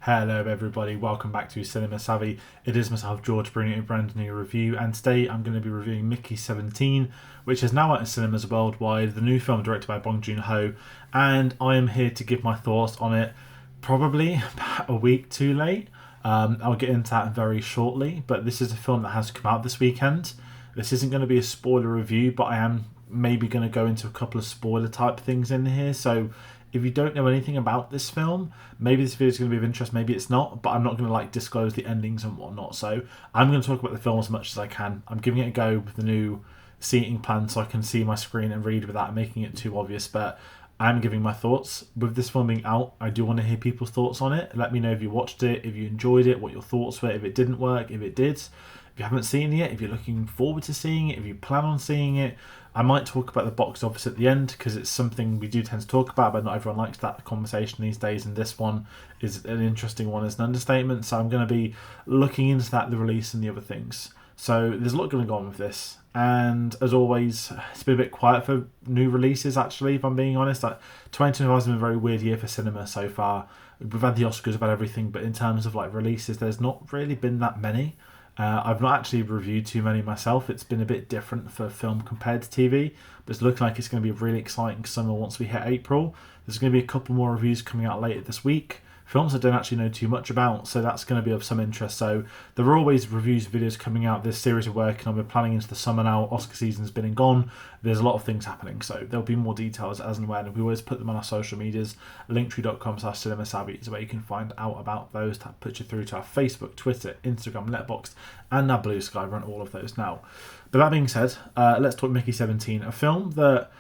Hello everybody, welcome back to Cinema Savvy. It is myself, George, bringing you a brand new review, and today I'm going to be reviewing Mickey 17, which is now out in cinemas worldwide, the new film directed by Bong Joon-ho, and I am here to give my thoughts on it, probably about a week too late. I'll get into that very shortly, but this is a film that has come out this weekend. This isn't going to be a spoiler review, but I am maybe going to go into a couple of spoiler type things in here, so if you don't know anything about this film, maybe this video is going to be of interest, maybe it's not, but I'm not going to disclose the endings and whatnot. So I'm going to talk about the film as much as I can. I'm giving it a go with the new seating plan so I can see my screen and read without making it too obvious, but I'm giving my thoughts. With this film being out, I do want to hear people's thoughts on it. Let me know if you watched it, if you enjoyed it, what your thoughts were, if it didn't work, if it did. If you haven't seen it yet, if you're looking forward to seeing it, if you plan on seeing it, I might talk about the box office at the end because it's something we do tend to talk about, but not everyone likes that conversation these days, and this one is an interesting one as an understatement, so I'm going to be looking into that, the release and the other things. So there's a lot going to go on with this, and as always, it's been a bit quiet for new releases actually, if I'm being honest. 2025 has been a very weird year for cinema so far. We've had the Oscars, we've had everything, but in terms of releases, there's not really been that many. I've not actually reviewed too many myself. It's been a bit different for film compared to TV, but it's looking like it's going to be a really exciting summer once we hit April. There's going to be a couple more reviews coming out later this week. Films I don't actually know too much about, so that's going to be of some interest. So there are always reviews videos coming out. This series of working on, we're planning into the summer now. Oscar season's been and gone. There's a lot of things happening, so there'll be more details as and when. We always put them on our social medias. Linktree.com/cinemasavvy is where you can find out about those. That puts you through to our Facebook, Twitter, Instagram, Letterboxd, and our Blue Sky. We're on all of those now. But that being said, let's talk Mickey 17, a film that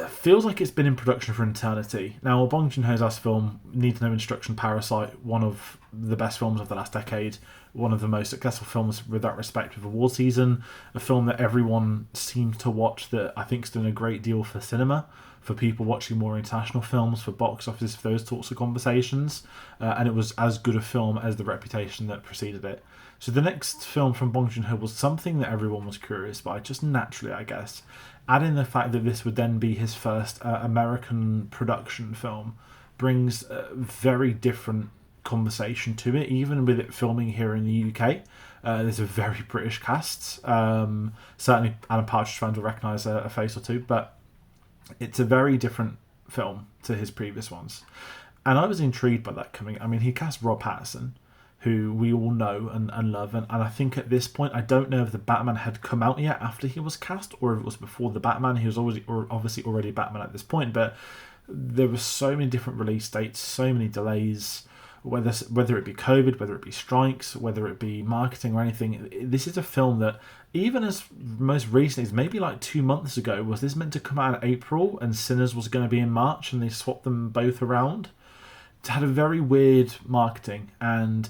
feels like it's been in production for eternity. Now, Bong Joon-ho's last film, needs no introduction, Parasite, one of the best films of the last decade, one of the most successful films with that respect with award season, a film that everyone seems to watch that I think is doing a great deal for cinema, for people watching more international films, for box office, for those sorts of conversations, and it was as good a film as the reputation that preceded it. So the next film from Bong Joon-ho was something that everyone was curious about, just naturally, I guess. Add in the fact that this would then be his first American production film brings a very different conversation to it, even with it filming here in the UK. There's a very British cast. Certainly Alan Partridge fans will recognise a face or two, but it's a very different film to his previous ones. And I was intrigued by that coming. I mean, he cast Robert Pattinson, who we all know and love, and I think at this point, I don't know if the Batman had come out yet after he was cast, or if it was before the Batman. He was obviously already Batman at this point, but there were so many different release dates, so many delays, whether it be COVID, whether it be strikes, whether it be marketing or anything. This is a film that, even as most recently as maybe 2 months ago, was this meant to come out in April and Sinners was going to be in March, and they swapped them both around. It had a very weird marketing, and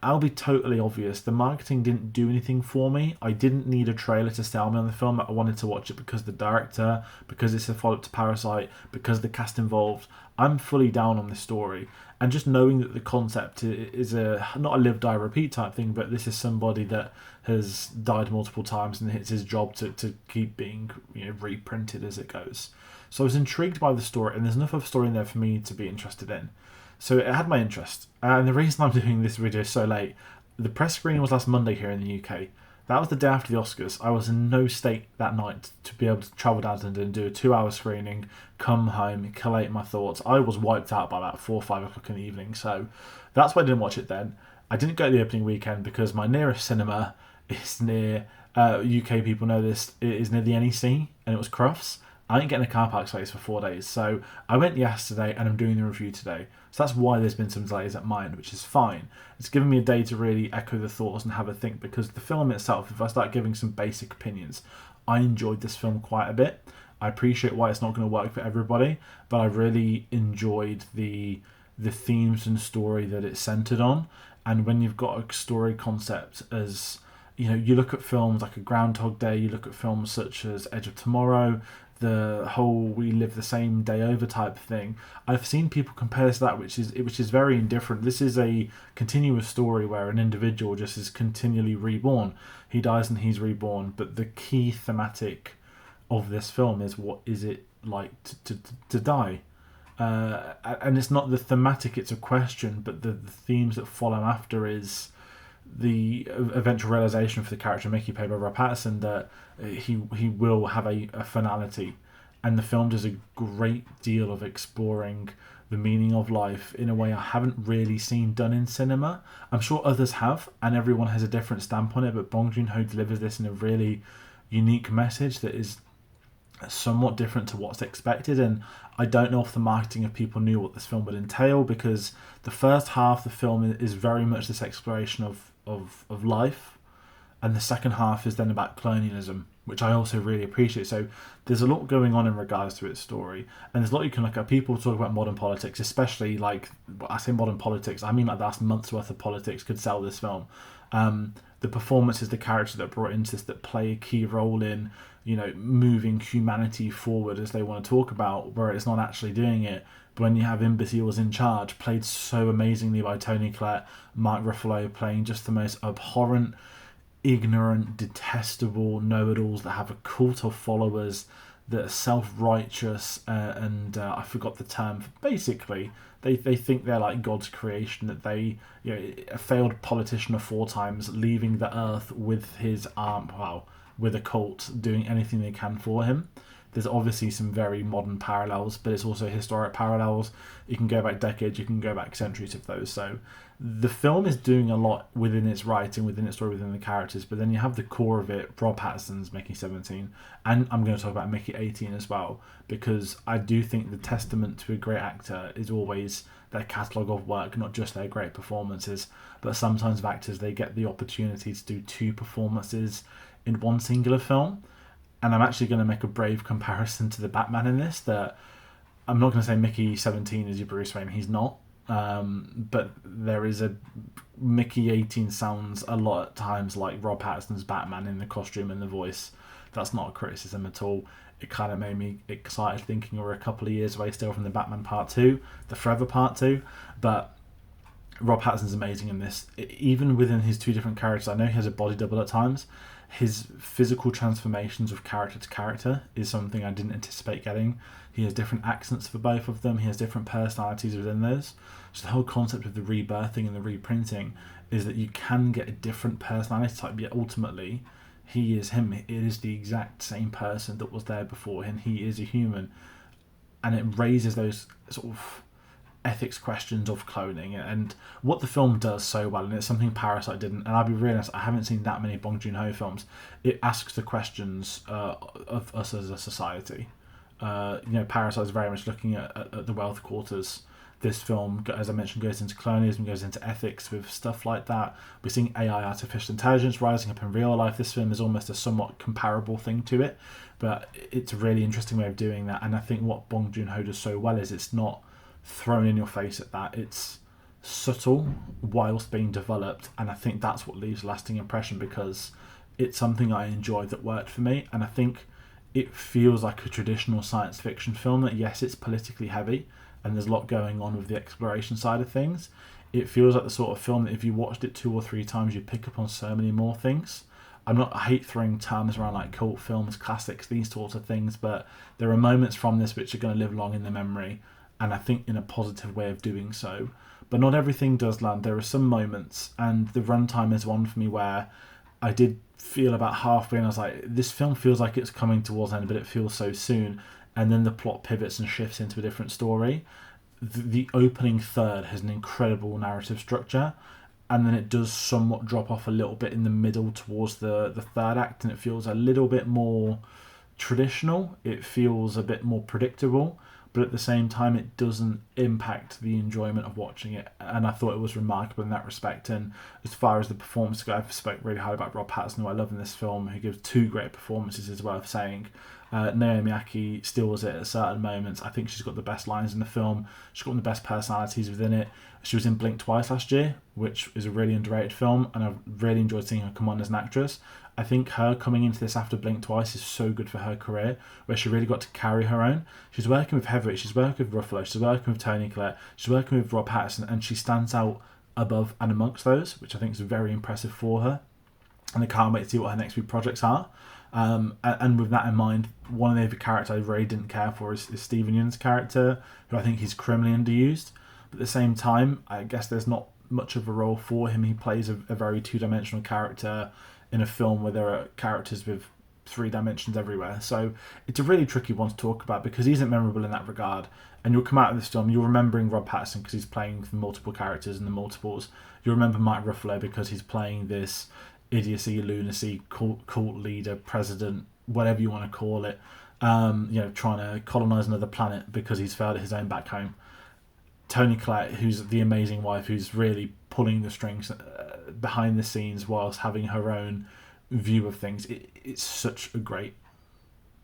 I'll be totally obvious, the marketing didn't do anything for me. I didn't need a trailer to sell me on the film. I wanted to watch it because the director, because it's a follow-up to Parasite, because the cast involved. I'm fully down on this story, and just knowing that the concept is not a live, die, repeat type thing, but this is somebody that has died multiple times and it's his job to keep being reprinted as it goes. So I was intrigued by the story, and there's enough of a story in there for me to be interested in. So it had my interest. And the reason I'm doing this video so late, the press screening was last Monday here in the UK. That was the day after the Oscars. I was in no state that night to be able to travel down to London and do a 2-hour screening, come home, collate my thoughts. I was wiped out by about 4 or 5 o'clock in the evening. So that's why I didn't watch it then. I didn't go to the opening weekend because my nearest cinema is near, UK people know this, it is near the NEC, and it was Crufts. I ain't getting a car park space for 4 days, so I went yesterday and I'm doing the review today. So that's why there's been some delays at mine, which is fine. It's given me a day to really echo the thoughts and have a think, because the film itself, if I start giving some basic opinions, I enjoyed this film quite a bit. I appreciate why it's not going to work for everybody, but I really enjoyed the themes and story that it's centered on. And when you've got a story concept as, you look at films like A Groundhog Day, you look at films such as Edge of Tomorrow, the whole we live the same day over type thing. I've seen people compare to that, which is very indifferent. This is a continuous story where an individual just is continually reborn. He dies and he's reborn, but the key thematic of this film is, what is it like to die? And it's not the thematic, it's a question, but the themes that follow after is the eventual realization for the character Mickey, played by Robert Pattinson, that he will have a finality. And the film does a great deal of exploring the meaning of life in a way I haven't really seen done in cinema. I'm sure others have, and everyone has a different stamp on it, but Bong Joon-ho delivers this in a really unique message that is somewhat different to what's expected. And I don't know if the marketing of people knew what this film would entail, because the first half of the film is very much this exploration of life, and the second half is then about colonialism, which I also really appreciate. So there's a lot going on in regards to its story, and there's a lot you can look at. People talk about modern politics, especially, like, I say modern politics, I mean like the last month's worth of politics could sell this film. The performances, the characters that are brought into this that play a key role in, you know, moving humanity forward as they want to talk about, where it's not actually doing it. But when you have imbeciles in charge, played so amazingly by Toni, Collette, Mark Ruffalo playing just the most abhorrent, ignorant, detestable know-it-alls that have a cult of followers, that are self-righteous, and I forgot the term. Basically, they think they're like God's creation, that they, you know, a failed politician of 4 times, leaving the earth with his arm, well, with a cult, doing anything they can for him. There's obviously some very modern parallels, but it's also historic parallels. You can go back decades, you can go back centuries of those. So the film is doing a lot within its writing, within its story, within the characters, but then you have the core of it, Rob Pattinson's Mickey 17, and I'm going to talk about Mickey 18 as well, because I do think the testament to a great actor is always their catalogue of work, not just their great performances, but sometimes with actors, they get the opportunity to do 2 performances in one singular film. And I'm actually going to make a brave comparison to the Batman in this, that I'm not going to say Mickey 17 is your Bruce Wayne, he's not. But there is a Mickey 18 sounds a lot at times like Rob Pattinson's Batman in the costume and the voice. That's not a criticism at all. It kind of made me excited thinking we're a couple of years away still from the Batman Part 2, the Forever Part 2. But Rob Pattinson's amazing in this. Even within his 2 different characters, I know he has a body double at times. His physical transformations of character to character is something I didn't anticipate getting. He has different accents for both of them. He has different personalities within those. So the whole concept of the rebirthing and the reprinting is that you can get a different personality type, yet ultimately he is him. It is the exact same person that was there before him. He is a human. And it raises those sort of ethics questions of cloning, and what the film does so well, and it's something Parasite didn't, and I'll be real honest, I haven't seen that many Bong Joon-ho films. It asks the questions of us as a society. Parasite is very much looking at the wealth quarters. This film, as I mentioned, goes into colonialism, goes into ethics with stuff like that. We're seeing AI, artificial intelligence, rising up in real life. This film is almost a somewhat comparable thing to it, but it's a really interesting way of doing that. And I think what Bong Joon-ho does so well is it's not thrown in your face at that. It's subtle whilst being developed, and I think that's what leaves a lasting impression, because it's something I enjoyed that worked for me. And I think it feels like a traditional science fiction film that, yes, it's politically heavy and there's a lot going on with the exploration side of things. It feels like the sort of film that if you watched it 2 or 3 times, you pick up on so many more things. I hate throwing terms around like cult films, classics, these sorts of things, but there are moments from this which are going to live long in the memory, and I think in a positive way of doing so. But not everything does land. There are some moments, and the runtime is one for me where I did feel about halfway and I was like, this film feels like it's coming towards the end, but it feels so soon. And then the plot pivots and shifts into a different story. The opening third has an incredible narrative structure, and then it does somewhat drop off a little bit in the middle towards the third act, and it feels a little bit more traditional. It feels a bit more predictable, but at the same time it doesn't impact the enjoyment of watching it, and I thought it was remarkable in that respect. And as far as the performance go, I've spoke really highly about Rob Pattinson, who I love in this film, who gives 2 great performances, is worth saying. Naomi, Ackie steals it at certain moments. I think she's got the best lines in the film. She's got one of the best personalities within it. She was in Blink Twice last year, which is a really underrated film, and I've really enjoyed seeing her come on as an actress. I think her coming into this after Blink Twice is so good for her career, where she really got to carry her own. She's working with Heather, she's working with Ruffalo, she's working with Toni, Collette, she's working with Rob Pattinson, and she stands out above and amongst those, which I think is very impressive for her. And I can't wait to see what her next few projects are. And with that in mind, one of the characters I really didn't care for is Steven Yeun's character, who I think he's criminally underused. But at the same time, I guess there's not much of a role for him. He plays a very two-dimensional character in a film where there are characters with 3 dimensions everywhere. So it's a really tricky one to talk about because he isn't memorable in that regard. And you'll come out of this film, you're remembering Rob Pattinson because he's playing the multiple characters in the multiples. You'll remember Mike Ruffalo because he's playing this idiocy, lunacy, cult leader, president, whatever you want to call it, trying to colonize another planet because he's failed at his own back home. Toni Collette, who's the amazing wife, who's really pulling the strings behind the scenes whilst having her own view of things. It's such a great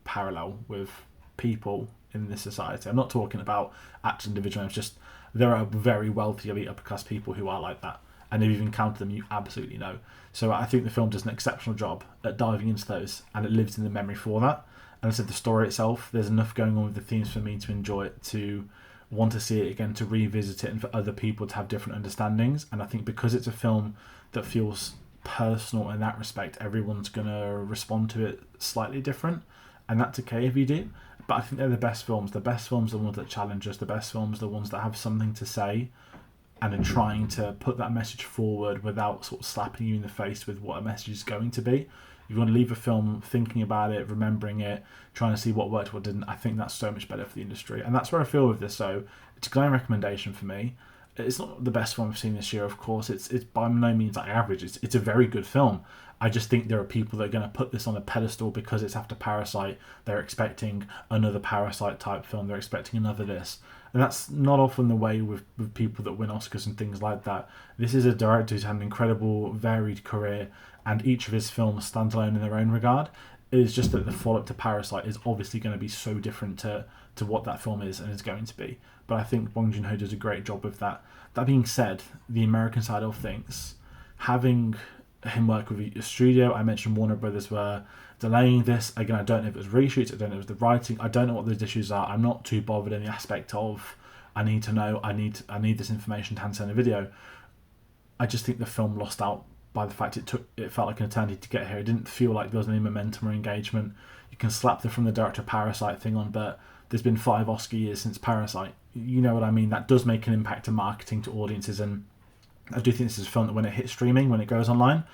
parallel with people in this society. I'm not talking about actors individually. It's just there are very wealthy, elite, upper class people who are like that, and if you've encountered them, you absolutely know. So I think the film does an exceptional job at diving into those, and it lives in the memory for that. And I said the story itself, there's enough going on with the themes for me to enjoy it, to want to see it again, to revisit it, and for other people to have different understandings. And I think because it's a film that feels personal in that respect, everyone's going to respond to it slightly different, and that's okay if you do. But I think they're the best films. The best films are the ones that challenge us. The best films are the ones that have something to say and are trying to put that message forward without sort of slapping you in the face with what a message is going to be. If you want to leave a film thinking about it, remembering it, trying to see what worked, what didn't, I think that's so much better for the industry. And that's where I feel with this. So it's a glowing recommendation for me. It's not the best film I've seen this year, of course. It's by no means like average. It's a very good film. I just think there are people that are going to put this on a pedestal because it's after Parasite. They're expecting another Parasite type film. They're expecting another this. And that's not often the way with people that win Oscars and things like that. This is a director who's had an incredible, varied career, and each of his films stands alone in their own regard. It's just that the follow-up to Parasite is obviously going to be so different to what that film is and is going to be. But I think Bong Joon-ho does a great job with that. That being said, the American side of things, having him work with a studio, I mentioned Warner Brothers were delaying this. Again, I don't know if it was reshoots, I don't know if it was the writing, I don't know what those issues are. I'm not too bothered in the aspect of I need to know, I need this information to hand send a video. I just think the film lost out by the fact it felt like an eternity to get here. It didn't feel like there was any momentum or engagement. You can slap the from the director Parasite thing on, but there's been 5 Oscar years since Parasite. You know what I mean? That does make an impact to marketing, to audiences, and I do think this is a film that when it hits streaming, when it goes online,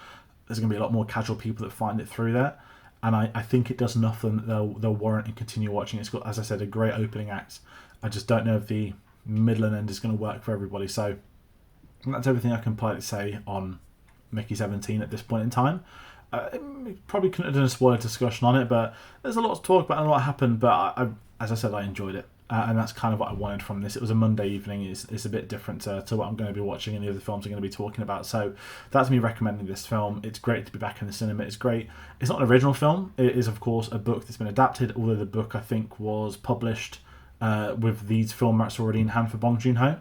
there's going to be a lot more casual people that find it through there. And I think it does enough that they'll warrant and continue watching. It's got, as I said, a great opening act. I just don't know if the middle and end is going to work for everybody. So that's everything I can politely say on Mickey 17 at this point in time. Probably couldn't have done a spoiler discussion on it, but there's a lot to talk about and a lot happened. But as I said, I enjoyed it. And that's kind of what I wanted from this. It was a Monday evening. It's a bit different to what I'm going to be watching and the other films I'm going to be talking about. So that's me recommending this film. It's great to be back in the cinema. It's great. It's not an original film. It is, of course, a book that's been adapted, although the book, I think, was published with these film rights already in hand for Bong Joon-ho.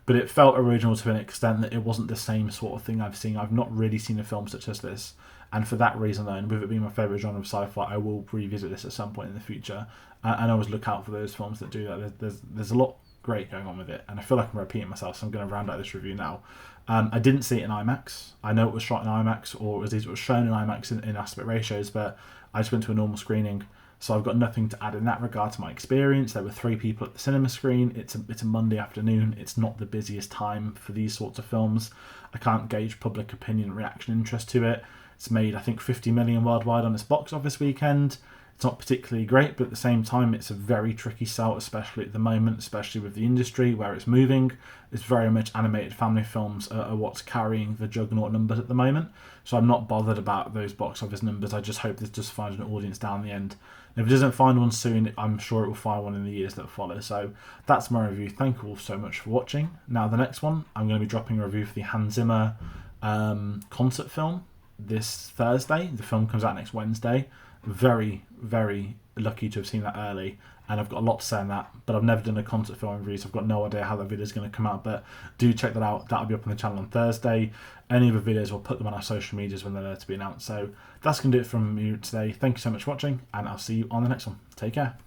But it felt original to an extent that it wasn't the same sort of thing I've seen. I've not really seen a film such as this. And for that reason alone, with it being my favourite genre of sci-fi, I will revisit this at some point in the future. And always look out for those films that do that. There's a lot great going on with it. And I feel like I'm repeating myself, so I'm going to round out this review now. I didn't see it in IMAX. I know it was shot in IMAX, or at least it was shown in IMAX in aspect ratios, but I just went to a normal screening. So I've got nothing to add in that regard to my experience. There were 3 people at the cinema screen. It's a Monday afternoon. It's not the busiest time for these sorts of films. I can't gauge public opinion, reaction, interest to it. It's made, I think, 50 million worldwide on its box office weekend. It's not particularly great, but at the same time, it's a very tricky sell, especially at the moment, especially with the industry, where it's moving. It's very much animated family films are what's carrying the juggernaut numbers at the moment. So I'm not bothered about those box office numbers. I just hope this just finds an audience down the end. And if it doesn't find one soon, I'm sure it will find one in the years that follow. So that's my review. Thank you all so much for watching. Now, the next one, I'm going to be dropping a review for the Hans Zimmer concert film this Thursday. The film comes out next Wednesday. Very, very lucky to have seen that early, and I've got a lot to say on that, but I've never done a concert film review, so I've got no idea how that video is going to come out, but do check that out. That'll be up on the channel on Thursday. Any other videos, we'll put them on our social medias when they're there to be announced. So that's going to do it from me today. Thank you so much for watching, and I'll see you on the next one. Take care.